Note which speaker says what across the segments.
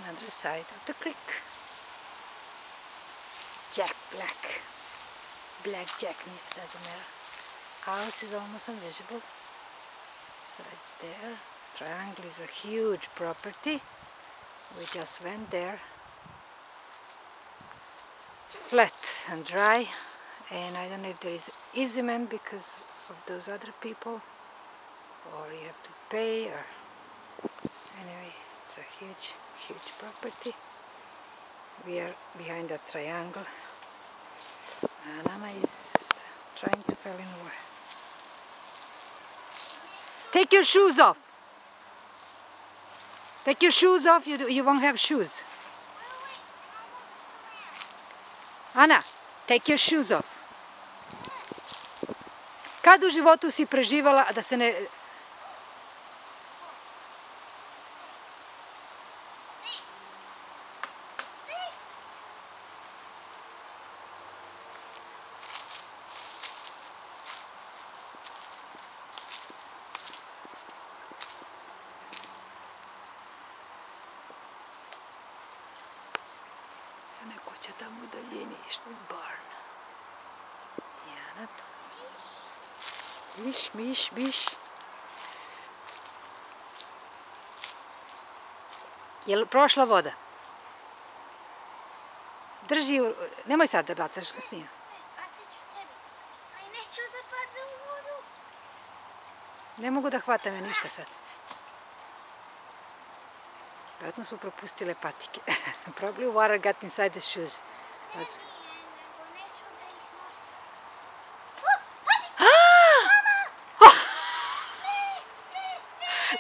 Speaker 1: another side of the creek. Jack Black. Black Jack, doesn't matter. House is almost invisible. So it's there. Triangle is a huge property. We just went there. It's flat and dry, and I don't know if there is easement because of those other people, or you have to pay, or anyway, it's a huge property. We are behind that triangle, and Anna is trying to fall in water. Take your shoes off. Take your shoes off, you won't have shoes. Ana, take your shoes off. Kad u životu si preživala da se ne... Ona kuća tamo u daljini, barn. Jana tu. Biš. Je li prošla voda? Drži, nemoj sad da bacaš, snima.
Speaker 2: Bacit ću tebi. Aj, neću da padnem u vodu.
Speaker 1: Ne mogu da hvatam ja ništa sad. Vjerojatno su propustile patike. Probably water got inside the shoes.
Speaker 2: Nego neću da ih nosim.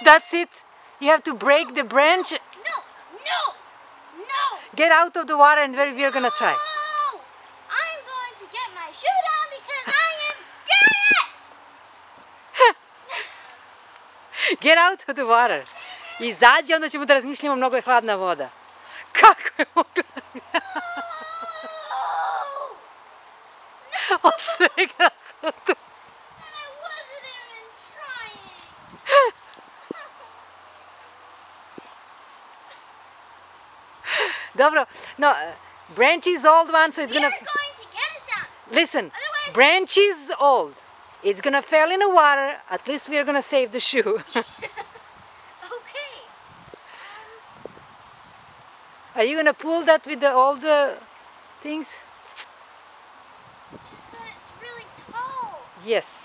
Speaker 1: That's it. You have to break the branch.
Speaker 2: No!
Speaker 1: Get out of the water and we're gonna try.
Speaker 2: No! I'm going to get my shoe down because I am furious!
Speaker 1: Get out of the water. Izađi, onda ćemo da razmišljamo, mnogo je hladna voda. Kako je mogla? Od svega sam tu.
Speaker 2: I wasn't even trying.
Speaker 1: Dobro, no, branch is old one, so it's gonna...
Speaker 2: We're going to get it down.
Speaker 1: Listen,
Speaker 2: Otherwise-
Speaker 1: branch is old. It's gonna fall in the water. At least we're gonna save the shoe.
Speaker 2: Okay.
Speaker 1: Are you gonna pull that with all the things?
Speaker 2: It's just that it's really tall.
Speaker 1: Yes.